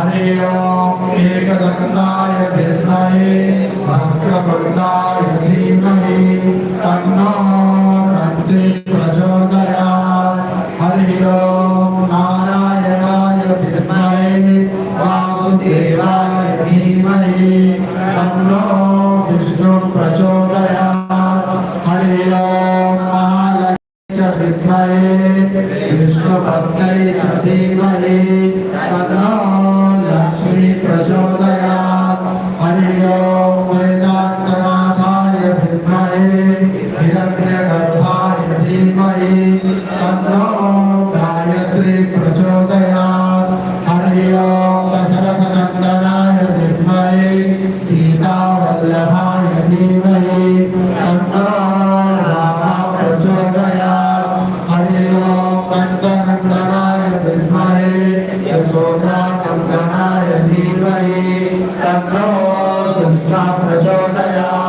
हरि ओम एकदन्ताय विद्महे वक्रतुण्डाय धीमहि तन्नो रन्ति प्रचोदयात्। हरि ओम नारायणाय विद्महे वासुदेवाय धीमहि तन्नो विष्णु प्रचोदयात्। हरि ओम महालक्ष्मी विद्महे विष्णुपत्न्यै च धीमहि तन्नो लक्ष्मी प्रचोदयात्। हरि ओम वेदान्तनाथाय विद्महे हिरण्यगर्भाय धीमहि तन्नो गायत्री प्रचोदयात्। हरि ओम दशरथनन्दनाय विद्महे सीतावल्लभाय धीमहि तन्नो रामः प्रचोदयात्। हरि ओम नन्दनन्दनाय विद्महे यशोदानन्दनाय धीमहि तन्नो कृष्णः प्रचोदयात्।